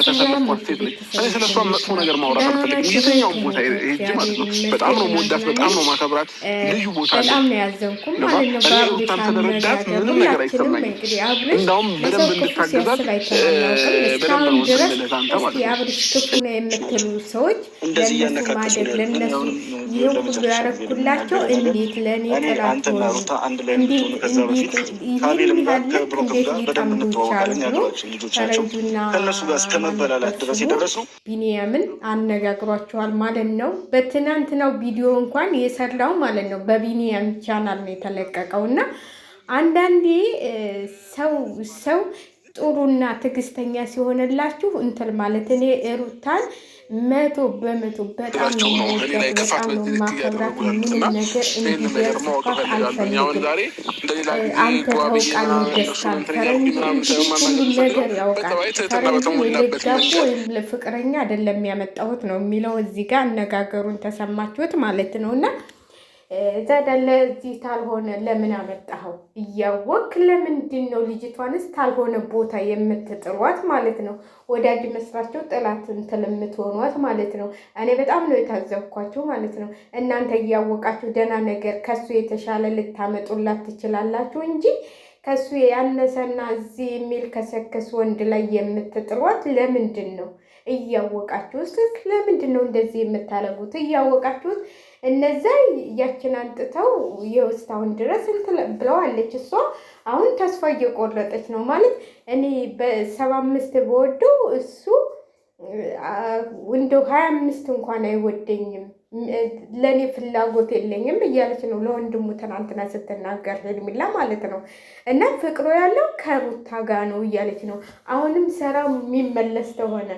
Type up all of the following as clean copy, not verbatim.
የተሰለፍኳት ሴት ነች። እኔ ስለሷ መጥፎ ነገር ማውራት አልፈልግም። የትኛውም ቦታ ሄጄ ማለት ነው። በጣም ነው የምወዳት፣ በጣም ነው ማከብራት። ልዩ ቦታ በጣም ነው ያዘንኩም ማለት ነው። ሩታን ስለረዳት ምንም ነገር አይሰማኝም። እንዳውም በደንብ እንድታገዛት በደንብ ነው ስምልህ አንተ ማለት ነው። አብርሽ ክፉ ነው የምትሉ ሰዎች ለእነሱ ማደግ ለእነሱ ይህ ሁሉ ያረኩላቸው እንዴት ለእኔ ጥላት ሆኑ እንዴት ይህን ያህል እንዴት ሊጠምዱ ይቻሉ ተረጁና ቢኒያምን አነጋግሯቸዋል ማለት ነው። በትናንትናው ቪዲዮ እንኳን የሰራው ማለት ነው በቢኒያም ቻናል ነው የተለቀቀው። እና አንዳንዴ ሰው ጥሩና ትዕግስተኛ ሲሆንላችሁ እንትን ማለት እኔ ሩታን 100% በጣም ነው ማከብራት። ምንም ነገር እንዲደርስባት አልፈልግም። አንተ ታውቃለህ፣ ደስታን ፈረንጅ ሁሉ ነገር ያውቃል። ፈረንጅ ለጋቦ ወይም ለፍቅረኛ አይደለም ያመጣሁት ነው የሚለው እዚህ ጋር አነጋገሩን ተሰማችሁት ማለት ነው። እና እዛ ዳለ እዚህ ታልሆነ ለምን አመጣኸው እያወቅ ለምንድን ነው ልጅቷንስ ታልሆነ ቦታ የምትጥሯት ማለት ነው? ወዳጅ መስራቸው ጥላት እንትን የምትሆኗት ማለት ነው። እኔ በጣም ነው የታዘብኳችሁ ማለት ነው። እናንተ እያወቃችሁ ደህና ነገር ከሱ የተሻለ ልታመጡላት ትችላላችሁ እንጂ ከሱ ያነሰና እዚህ የሚል ከሰከስ ወንድ ላይ የምትጥሯት ለምንድን ነው? እያወቃችሁት ለምንድን ነው እንደዚህ የምታለጉት? እያወቃችሁት እነዛ ያችን አንጥተው የውስታውን ድረስ እንትን ብለዋለች። እሷ አሁን ተስፋ እየቆረጠች ነው ማለት እኔ በ75 በወደው እሱ እንደው 25 እንኳን አይወደኝም፣ ለእኔ ፍላጎት የለኝም እያለች ነው ለወንድሙ ትናንትና ስትናገር ሄርሜላ ማለት ነው። እና ፍቅሩ ያለው ከሩታ ጋር ነው እያለች ነው። አሁንም ሰላሙ የሚመለስ ተሆነ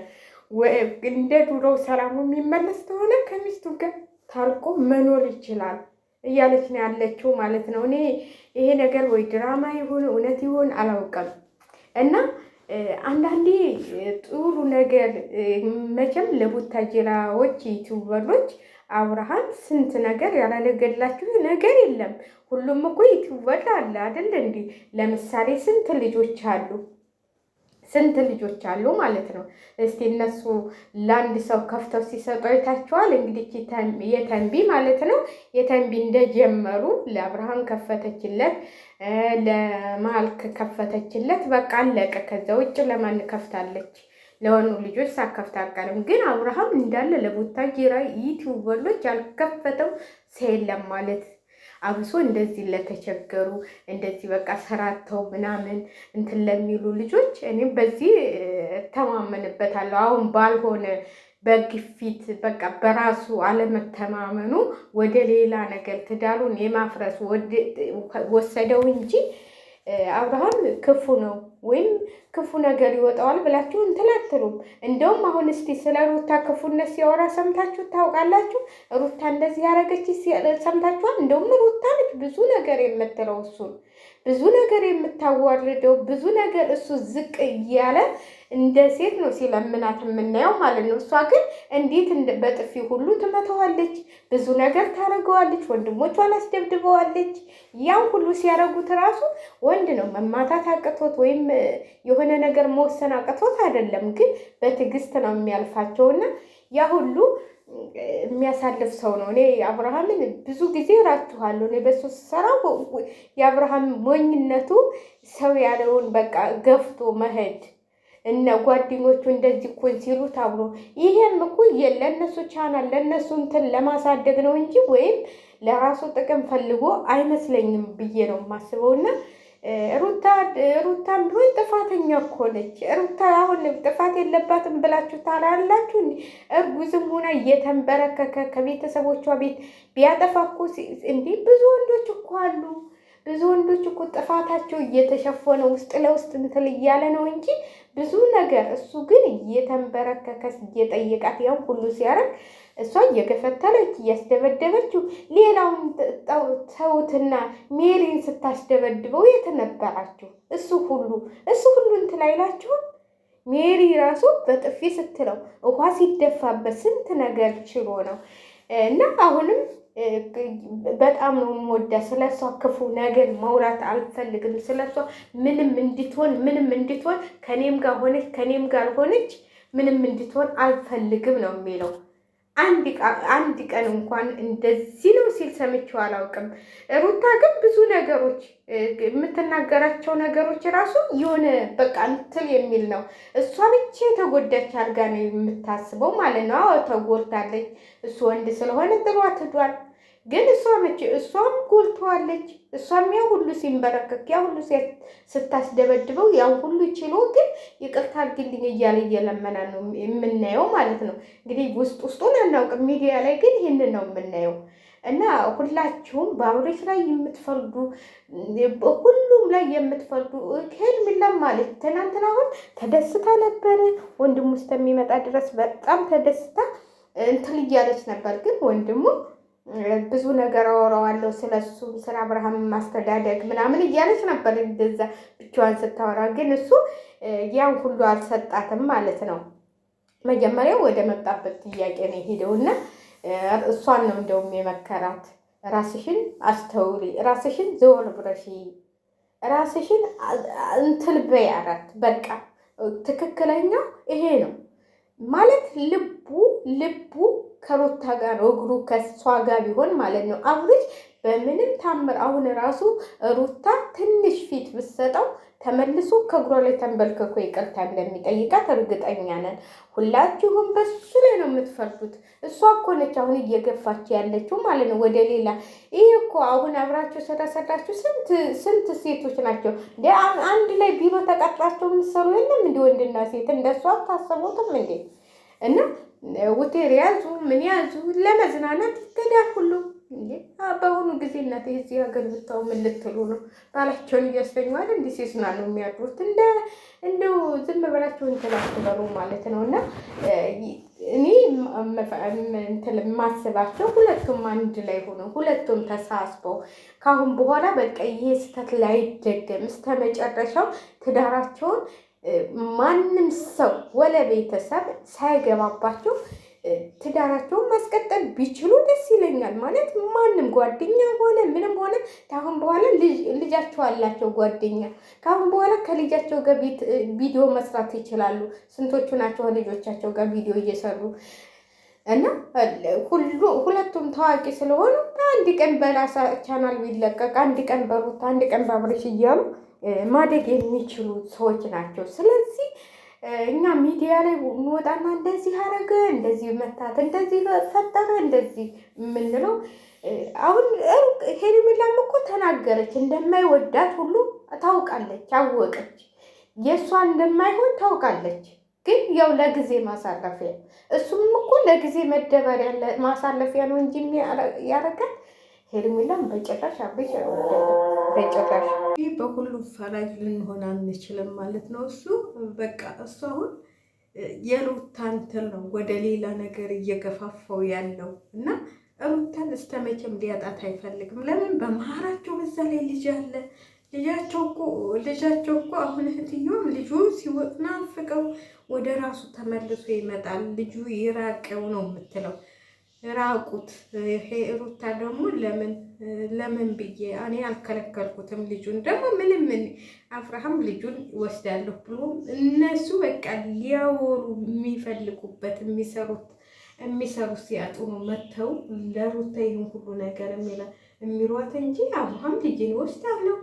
እንደ ድሮው ሰላሙ የሚመለስ ተሆነ ከሚስቱ ጋር ታልቆ መኖር ይችላል እያለች ነው ያለችው ማለት ነው። እኔ ይሄ ነገር ወይ ድራማ ይሁን እውነት ይሁን አላውቅም። እና አንዳንዴ ጥሩ ነገር መቼም ለቡታጅራዎች ዩቲዩበሮች አብርሃም ስንት ነገር ያላደረገላችሁ ነገር የለም። ሁሉም እኮ ዩቲዩበር አለ አይደል እንዴ? ለምሳሌ ስንት ልጆች አሉ ማለት ነው። እስቲ እነሱ ለአንድ ሰው ከፍተው ሲሰጡ አይታችኋል። እንግዲህ የተንቢ ማለት ነው የተንቢ እንደጀመሩ ለአብርሃም ከፈተችለት፣ ለማልክ ከፈተችለት፣ በቃ አለቀ። ከዛ ውጭ ለማን ከፍታለች? ለሆኑ ልጆች ሳከፍት አልቀርም። ግን አብርሃም እንዳለ ለቡታጅራ ዩቲዩበሮች ያልከፈተው ሰየለም ማለት አብሶ እንደዚህ ለተቸገሩ እንደዚህ በቃ ሰራተው ምናምን እንትን ለሚሉ ልጆች እኔም በዚህ ተማመንበታለሁ። አሁን ባልሆነ በግፊት በቃ በራሱ አለመተማመኑ ወደ ሌላ ነገር ትዳሩን የማፍረስ ወሰደው እንጂ አብርሃም ክፉ ነው ወይም ክፉ ነገር ይወጣዋል ብላችሁ እንትን አትሉም። እንደውም አሁን እስቲ ስለ ሩታ ክፉነት ሲያወራ ሰምታችሁ ታውቃላችሁ? ሩታ እንደዚህ ያደረገች ሰምታችኋል? እንደውም ሩታ ነች ብዙ ነገር የምትለው እሱን ብዙ ነገር የምታዋርደው ብዙ ነገር እሱ ዝቅ እያለ እንደ ሴት ነው ሲለምናት የምናየው ማለት ነው። እሷ ግን እንዴት በጥፊ ሁሉ ትመተዋለች፣ ብዙ ነገር ታደርገዋለች፣ ወንድሞቿን አስደብድበዋለች። ያን ሁሉ ሲያደርጉት ራሱ ወንድ ነው መማታት አቅቶት ወይም የሆነ ነገር መወሰን አቅቶት አይደለም፣ ግን በትዕግስት ነው የሚያልፋቸውና ያ ሁሉ የሚያሳልፍ ሰው ነው። እኔ አብርሃምን ብዙ ጊዜ እራችኋለሁ። እኔ በሱ ስሰራው የአብርሃም ሞኝነቱ ሰው ያለውን በቃ ገፍቶ መሄድ እነ ጓደኞቹ እንደዚህ እኮ ሲሉት አብሮ ይሄም እኮ ለእነሱ ቻናል ለእነሱ እንትን ለማሳደግ ነው እንጂ ወይም ለራሱ ጥቅም ፈልጎ አይመስለኝም ብዬ ነው የማስበውና ሩታም ቢሆን ጥፋተኛ እኮ ነች። ሩታ አሁን ጥፋት የለባትም ብላችሁ ታላላችሁ? እርጉዝም ሆና እየተንበረከከ ከቤተሰቦቿ ቤት ቢያጠፋ እኮ እንዲህ ብዙ ወንዶች እኮ አሉ። ብዙ ወንዶች እኮ ጥፋታቸው እየተሸፈነ ውስጥ ለውስጥ እንትን እያለ ነው እንጂ ብዙ ነገር። እሱ ግን እየተንበረከከ እየጠየቃት ያው ሁሉ ሲያረግ እሷ እየገፈተለች እያስደበደበችው፣ ሌላውን ተውትና ሜሪን ስታስደበድበው የት ነበራችሁ? እሱ ሁሉ እንትን አይላችሁም? ሜሪ ራሱ በጥፊ ስትለው ውሃ ሲደፋበት ስንት ነገር ችሎ ነው። እና አሁንም በጣም ነው የምወዳት። ስለሷ ክፉ ነገር ማውራት አልፈልግም። ስለሷ ምንም እንድትሆን ከኔም ጋር ሆነች ከኔም ጋር ሆነች ምንም እንድትሆን አልፈልግም ነው የሚለው። አንድ ቀን እንኳን እንደዚህ ነው ሲል ሰምቼው አላውቅም። ሩታ ግን ብዙ ነገሮች የምትናገራቸው ነገሮች ራሱ የሆነ በቃ እንትን የሚል ነው። እሷ ብቻ የተጎዳች አድርጋ ነው የምታስበው ማለት ነው። አዎ ተጎድታለች። እሱ ወንድ ስለሆነ ጥሏት ሄዷል። ግን እሷም ጎልተዋለች። እሷም ያ ሁሉ ሲንበረከክ ያ ሁሉ ስታስደበድበው ያ ሁሉ ችሎ ግን ይቅርታ አድርግልኝ እያለ እየለመና ነው የምናየው ማለት ነው። እንግዲህ ውስጡን አናውቅም፣ ሚዲያ ላይ ግን ይህንን ነው የምናየው። እና ሁላችሁም በአብሬሽ ላይ የምትፈርዱ ሁሉም ላይ የምትፈርዱ ሄርሜላም ማለት ትናንትና አሁን ተደስታ ነበረ ወንድሙ እስከሚመጣ ድረስ በጣም ተደስታ እንትን እያለች ነበር። ግን ወንድሙ ብዙ ነገር አወራዋለሁ ስለሱ ስለ አብርሃም ማስተዳደግ ምናምን እያለች ነበር እንደዛ ብቻዋን ስታወራ። ግን እሱ ያን ሁሉ አልሰጣትም ማለት ነው። መጀመሪያው ወደ መጣበት ጥያቄ ነው የሄደውና እሷን ነው እንደውም የመከራት። ራስሽን አስተውሪ፣ ራስሽን ዘወር ብለሽ ራስሽን እንትን በይ አላት። በቃ ትክክለኛ ይሄ ነው ማለት ልቡ ከሩታ ጋር ነው፣ እግሩ ከሷ ጋር ቢሆን ማለት ነው። አብሬሽ በምንም ታምር አሁን ራሱ ሩታ ትንሽ ፊት ብትሰጠው ተመልሶ ከእግሯ ላይ ተንበልክኮ ይቅርታ እንደሚጠይቃት እርግጠኛ ነን። ሁላችሁም በሱ ላይ ነው የምትፈርዱት። እሷ እኮ ነች አሁን እየገፋች ያለችው ማለት ነው ወደ ሌላ። ይህ እኮ አሁን አብራችሁ ስለሰራችሁ ስንት ሴቶች ናቸው እንደ አንድ ላይ ቢሮ ተቀጥራቸው የምትሰሩ የለም እንደ ወንድና ሴት እንደሷ አታስቡትም እንዴ? እና ሆቴል ያዙ ምን ያዙ ለመዝናናት ይገዳል ሁሉ እንዴ። በአሁኑ ጊዜ እናቴ እዚህ ሀገር ብታው ምን ልትሉ ነው? ባላቸውን እያስተኙ አይደል እንዲህ ሲዝናኑ የሚያድሩት። እንደው ዝም ብላችሁ እንትን አትበሉ ማለት ነው። እና እኔ እንትን የማስባቸው ሁለቱም አንድ ላይ ሆነው ሁለቱም ተሳስበው ከአሁን በኋላ በቃ ይሄ ስህተት ላይ ደገም እስከ መጨረሻው ትዳራቸውን ማንም ሰው ወለ ቤተሰብ ሳይገባባቸው ትዳራቸውን ማስቀጠል ቢችሉ ደስ ይለኛል። ማለት ማንም ጓደኛ ሆነ ምንም ሆነ ከአሁን በኋላ ልጃቸው አላቸው ጓደኛ፣ ከአሁን በኋላ ከልጃቸው ጋር ቪዲዮ መስራት ይችላሉ። ስንቶቹ ናቸው ልጆቻቸው ጋር ቪዲዮ እየሰሩ እና ሁለቱም ታዋቂ ስለሆኑ አንድ ቀን በራሳ ቻናል ቢለቀቅ፣ አንድ ቀን በሩታ፣ አንድ ቀን በአብሬሽ እያሉ ማደግ የሚችሉ ሰዎች ናቸው። ስለዚህ እኛ ሚዲያ ላይ እንወጣና እንደዚህ አረገ፣ እንደዚህ መታት፣ እንደዚህ ፈጠረ፣ እንደዚህ የምንለው አሁን ሄርሜላም እኮ ተናገረች። እንደማይወዳት ሁሉ ታውቃለች፣ አወቀች። የእሷ እንደማይሆን ታውቃለች። ግን ያው ለጊዜ ማሳለፊያ፣ እሱም እኮ ለጊዜ መደበሪያ ማሳለፊያ ነው እንጂ ያረጋል። ሄርሜላም በጭራሽ አብሬሽ በጭራሽ በሁሉም ፈራጅ ልንሆን አንችልም ማለት ነው። እሱ በቃ እሱ አሁን የሩታ እንትን ነው ወደ ሌላ ነገር እየገፋፋው ያለው እና ሩታን እስተመቼም ሊያጣት አይፈልግም። ለምን በመሀላቸው በዛ ላይ ልጅ አለ። ልጃቸው እኮ አሁን እህትዮም ልጁ ሲናፍቀው ወደ ራሱ ተመልሶ ይመጣል። ልጁ ይራቀው ነው የምትለው ራቁት። ሩታ ደግሞ ለምን ብዬ እኔ አልከለከልኩትም። ልጁን ደግሞ ምንም አብርሃም ልጁን ወስዳለሁ ብሎ እነሱ በቃ ሊያወሩ የሚፈልጉበት የሚሰሩት ሲያጡ ነው መተው ለሩታ ይሁን ሁሉ ነገር የሚሯት እንጂ አብርሃም ልጅን ይወስዳለሁ፣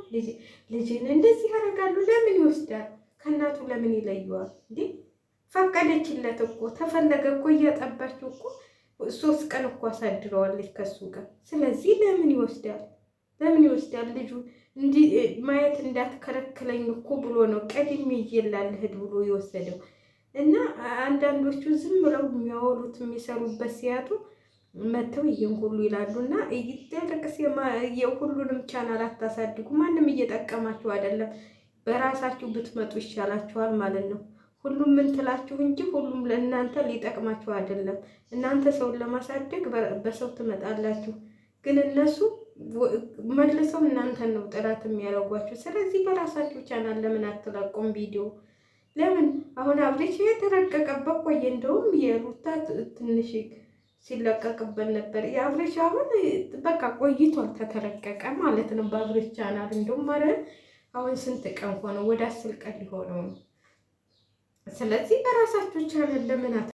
ልጅን እንደዚህ ያደርጋሉ። ለምን ይወስዳል? ከእናቱ ለምን ይለየዋል እንዴ? ፈቀደችለት እኮ ተፈለገ እኮ እያጠባችው እኮ 3 ቀን እኮ አሳድረዋለች ከሱ ጋር። ስለዚህ ለምን ይወስዳል? ልጁ እንዲህ ማየት እንዳትከለክለኝ እኮ ብሎ ነው ቀድሜ ይላልህድ ብሎ የወሰደው። እና አንዳንዶቹ ዝም ብለው የሚያወሩት የሚሰሩበት ሲያጡ መተው ይሄን ሁሉ ይላሉና ይደረቅስ የሁሉንም ቻናል አታሳድጉ። ማንም እየጠቀማችሁ አይደለም። በራሳችሁ ብትመጡ ይሻላችኋል ማለት ነው። ሁሉም ምን ትላችሁ እንጂ ሁሉም ለእናንተ ሊጠቅማችሁ አይደለም። እናንተ ሰውን ለማሳደግ በሰው ትመጣላችሁ፣ ግን እነሱ መልሰው እናንተን ነው ጥራት የሚያደርጓችሁ። ስለዚህ በራሳችሁ ቻናል ለምን አትለቁም ቪዲዮ? ለምን አሁን አብሬሽ የተረቀቀበት ቆየ። እንደውም የሩታ ትንሽ ሲለቀቅበት ነበር። የአብሬሽ አሁን በቃ ቆይቷል ተተረቀቀ ማለት ነው በአብሬሽ ቻናል። እንደውም አሁን ስንት ቀን ሆነው? ወደ 10 ቀን ሊሆነው ነው። ስለዚህ በራሳችሁ ቻናል ለምን